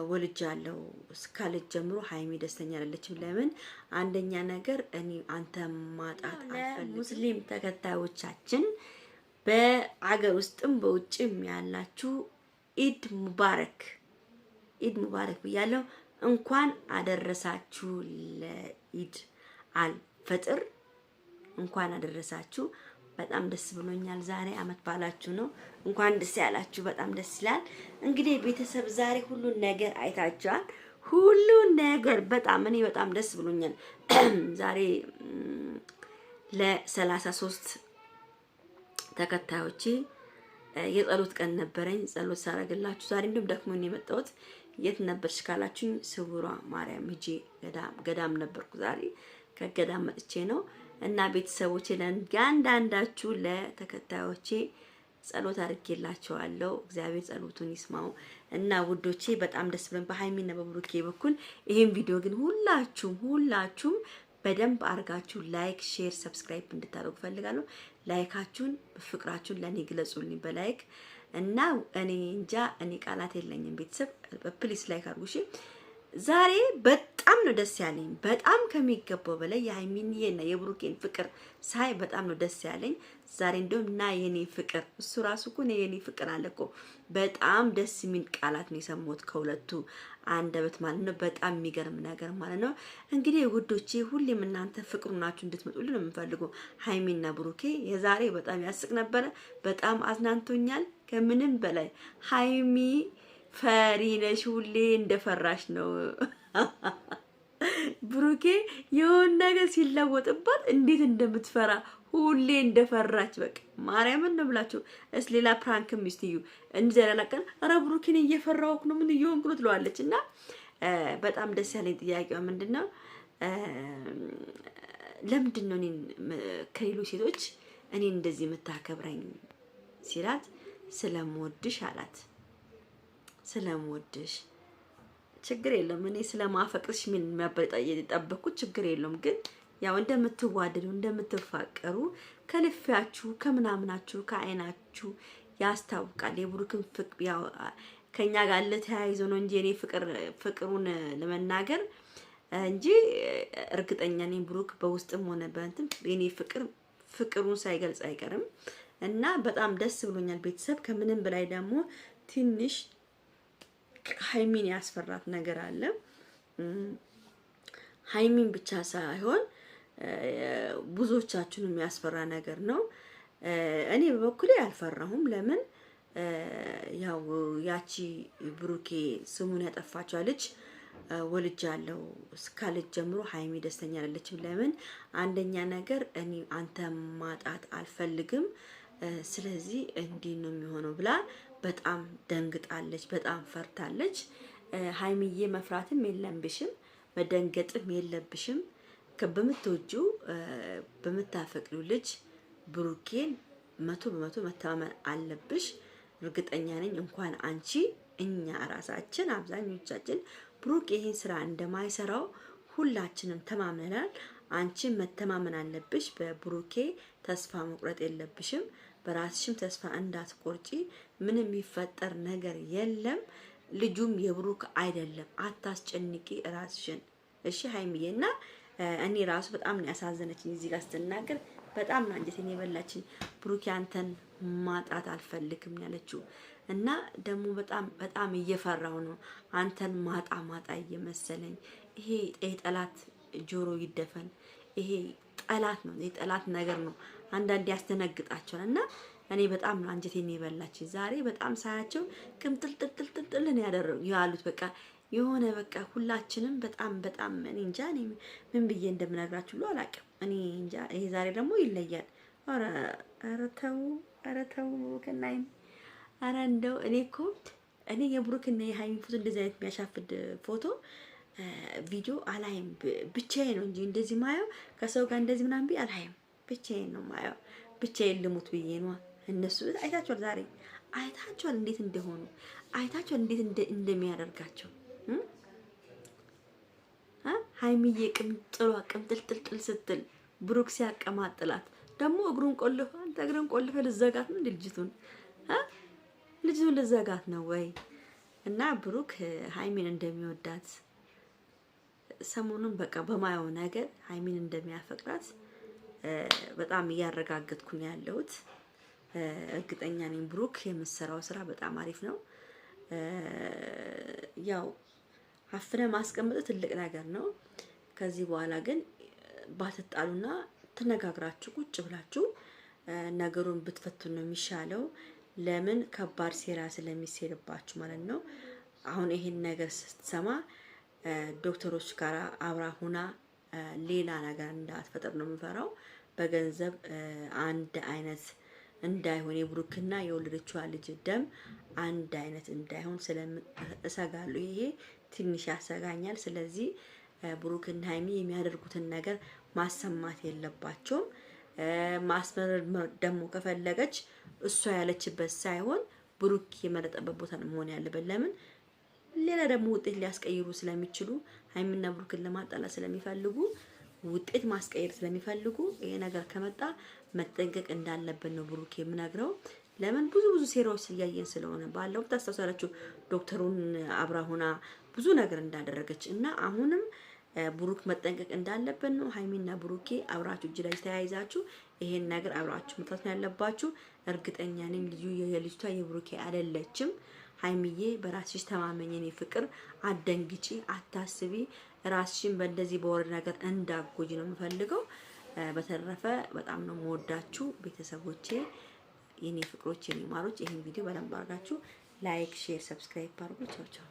ወልጃለሁ እስካለች ጀምሮ ሃይሚ ደስተኛ አይደለችም። ለምን? አንደኛ ነገር እኔ አንተ ማጣት አልፈልግም። ሙስሊም ተከታዮቻችን በአገር ውስጥም በውጭም ያላችሁ ኢድ ሙባረክ፣ ኢድ ሙባረክ ብያለሁ። እንኳን አደረሳችሁ ለኢድ አልፈጥር፣ እንኳን አደረሳችሁ። በጣም ደስ ብሎኛል። ዛሬ አመት ባላችሁ ነው። እንኳን ደስ ያላችሁ። በጣም ደስ ይላል። እንግዲህ ቤተሰብ ዛሬ ሁሉን ነገር አይታችኋል። ሁሉን ነገር እኔ በጣም ደስ ብሎኛል። ዛሬ ለ33 ተከታዮቼ የጸሎት ቀን ነበረኝ። ጸሎት ሳረግላችሁ ዛሬ እንደም ደክሞኝ የመጣሁት። የት ነበርሽ ካላችሁኝ ስውሯ ማርያም ሂጄ ገዳም ነበርኩ። ዛሬ ከገዳም መጥቼ ነው እና ቤተሰቦቼ ለእያንዳንዳችሁ ለተከታዮቼ ጸሎት አድርጌላችኋለሁ። እግዚአብሔር ጸሎቱን ይስማው እና ውዶቼ በጣም ደስ ብሎኝ በሃይሚና በብሩኬ በኩል ይሄን ቪዲዮ ግን ሁላችሁም በደንብ አርጋችሁ ላይክ፣ ሼር፣ ሰብስክራይብ እንድታደርጉ ፈልጋለሁ። ላይካችሁን ፍቅራችሁን ለኔ ግለጹልኝ በላይክ እና እኔ እንጃ እኔ ቃላት የለኝም። ቤተሰብ ፕሊስ ላይክ አድርጉ እሺ። ዛሬ በጣም ነው ደስ ያለኝ። በጣም ከሚገባው በላይ የሃይሚንዬና የብሩኬን ፍቅር ሳይ በጣም ነው ደስ ያለኝ። ዛሬ እንደውም እና የኔ ፍቅር እሱ ራሱ እኮ ነው የኔ ፍቅር አለ እኮ። በጣም ደስ የሚል ቃላት ነው የሰማሁት ከሁለቱ አንደበት ማለት ነው። በጣም የሚገርም ነገር ማለት ነው። እንግዲህ ውዶቼ ሁሌም እናንተ ፍቅሩ ናችሁ እንድትመጡልን ነው የምፈልገው። ሃይሚና ብሩኬ የዛሬ በጣም ያስቅ ነበረ። በጣም አዝናንቶኛል ከምንም በላይ ሃይሚ ፈሪ ነሽ፣ ሁሌ እንደፈራሽ ነው። ብሩኬ የሆነ ነገር ሲለወጥባት እንዴት እንደምትፈራ ሁሌ እንደፈራች በቃ ማርያምን ነው ብላችሁ ሌላ ፕራንክም ሚስትዩ እንዘላላቀን አረ ብሩኬን እየፈራሁክ ነው ምን እየሆንኩ ነው ትለዋለች። እና በጣም ደስ ያለኝ ጥያቄው ምንድነው ለምንድን ነው እኔን ከሌሎች ሴቶች እኔን እንደዚህ የምታከብረኝ ሲላት ስለምወድሽ አላት። ስለምወድሽ ችግር የለም እኔ ስለማፈቅርሽ ምን የሚያበጣየጠበኩት ችግር የለም። ግን ያው እንደምትዋደዱ እንደምትፋቀሩ ከልፊያችሁ ከምናምናችሁ ከአይናችሁ ያስታውቃል። የብሩክን ፍቅር ያው ከኛ ጋር ለተያይዞ ነው እንጂ እኔ ፍቅሩን ለመናገር እንጂ እርግጠኛ ነኝ ብሩክ በውስጥም ሆነ በእንትን የኔ ፍቅሩን ሳይገልጽ አይቀርም። እና በጣም ደስ ብሎኛል ቤተሰብ። ከምንም በላይ ደግሞ ትንሽ ሃይሚን ያስፈራት ነገር አለ። ሃይሚን ብቻ ሳይሆን ብዙዎቻችሁን የሚያስፈራ ነገር ነው። እኔ በበኩሌ አልፈራሁም። ለምን ያው ያቺ ብሩኬ ስሙን ያጠፋችው ልጅ ወልጃለሁ እስካለች ጀምሮ ሃይሚ ደስተኛ አይደለችም። ለምን? አንደኛ ነገር እኔ አንተ ማጣት አልፈልግም፣ ስለዚህ እንዲህ ነው የሚሆነው ብላ በጣም ደንግጣለች፣ በጣም ፈርታለች። ሃይሚዬ መፍራትም የለብሽም መደንገጥም የለብሽም። በምትወጂው በምታፈቅሪው ልጅ ብሩኬን 100% መተማመን አለብሽ። እርግጠኛ ነኝ እንኳን አንቺ እኛ ራሳችን አብዛኞቻችን ብሩክ ይሄን ስራ እንደማይሰራው ሁላችንም ተማምነናል። አንቺ መተማመን አለብሽ። በብሩኬ ተስፋ መቁረጥ የለብሽም። በራስሽም ተስፋ እንዳትቆርጪ። ምንም የሚፈጠር ነገር የለም። ልጁም የብሩክ አይደለም። አታስጨንቂ ራስሽን እሺ ሃይሚዬና እኔ ራሱ በጣም ነው ያሳዘነችኝ እዚህ ጋር ስትናገር በጣም ነው አንጀቴን የበላችኝ። ብሩክ አንተን ማጣት አልፈልግም ያለችው እና ደግሞ በጣም እየፈራው ነው አንተን ማጣ እየመሰለኝ። ይሄ ጠላት ጆሮ ይደፈን። ይሄ ጠላት ነው፣ የጠላት ነገር ነው። አንዳንዴ ያስተነግጣቸዋል እና እኔ በጣም ነው አንጀቴን የበላችኝ ዛሬ። በጣም ሳያቸው ቅምጥልጥልጥልጥል ነው ያሉት። በቃ የሆነ በቃ ሁላችንም በጣም እኔ እንጃ እኔ ምን ብዬ እንደምነግራችሁ ሁሉ አላውቅም። እኔ እንጃ ይሄ ዛሬ ደግሞ ይለያል። ኧረ ተው ከናይም ኧረ እንደው እኔ የብሩክና የሃይሚ ፎቶ እንደዚህ አይነት የሚያሻፍድ ፎቶ ቪዲዮ አላይም። ብቻዬን ነው እንጂ እንደዚህ ማየው ከሰው ጋር እንደዚህ ምናምን ቢ አላይም። ብቻዬን ነው ማየው። ብቻዬን ልሙት ብዬ ነው። እነሱ አይታችኋል፣ ዛሬ አይታችኋል እንዴት እንደሆኑ፣ አይታችኋል እንዴት እንደሚያደርጋቸው። ሃይሚዬ ቅምጥልጥልጥል ስትል ብሩክ ሲያቀማጥላት ደግሞ እግሩን ቆልፈ አንተ እግሩን ቆልፈ ልዘጋት ነው ልጅቱን ልዘጋት ነው ወይ? እና ብሩክ ሃይሚን እንደሚወዳት ሰሞኑን በቃ በማየው ነገር ሃይሚን እንደሚያፈቅራት በጣም እያረጋገጥኩኝ ያለሁት እርግጠኛ ነኝ። ብሩክ የምትሰራው ስራ በጣም አሪፍ ነው። ያው አፍነ ማስቀመጥ ትልቅ ነገር ነው። ከዚህ በኋላ ግን ባትጣሉና ተነጋግራችሁ ቁጭ ብላችሁ ነገሩን ብትፈቱን ነው የሚሻለው። ለምን ከባድ ሴራ ስለሚሴርባችሁ ማለት ነው። አሁን ይሄን ነገር ስትሰማ ዶክተሮች ጋር አብራ ሁና ሌላ ነገር እንዳትፈጠር ነው የምፈራው። በገንዘብ አንድ አይነት እንዳይሆን የብሩክና የወለደችዋ ልጅ ደም አንድ አይነት እንዳይሆን ስለምሰጋለሁ። ይሄ ትንሽ ያሰጋኛል። ስለዚህ ብሩክና ሃይሚ የሚያደርጉትን ነገር ማሰማት የለባቸውም። ማስመረር ደግሞ ከፈለገች እሷ ያለችበት ሳይሆን ብሩክ የመረጠበት ቦታ ነው መሆን ያለበት። ለምን ሌላ ደግሞ ውጤት ሊያስቀይሩ ስለሚችሉ ሃይሚና ብሩክን ለማጣላት ስለሚፈልጉ ውጤት ማስቀየር ስለሚፈልጉ ይሄ ነገር ከመጣ መጠንቀቅ እንዳለበት ነው ብሩክ የምነግረው። ለምን ብዙ ሴራዎች እያየን ስለሆነ ባለው ታስተሳሰራችሁ ዶክተሩን አብራ ሆና ብዙ ነገር እንዳደረገች እና አሁንም ብሩክ መጠንቀቅ እንዳለበት ነው። ሃይሚና ብሩኬ አብራችሁ እጅ ላይ ተያይዛችሁ ይሄን ነገር አብራችሁ መጣት ነው ያለባችሁ። እርግጠኛ ነኝ ልጁ የልጅቷ የብሩኬ አይደለችም። ሃይሚዬ በራስሽ ተማመኝ፣ የኔ ፍቅር አደንግጪ፣ አታስቢ፣ ራስሽን በእንደዚህ በወር ነገር እንዳጎጂ ነው የምፈልገው። በተረፈ በጣም ነው የምወዳችሁ ቤተሰቦቼ፣ የኔ ፍቅሮች፣ የኔ ማሮች። ይሄን ቪዲዮ በደንብ አድርጋችሁ ላይክ፣ ሼር፣ ሰብስክራይብ አድርጉ። ቻው ቻው።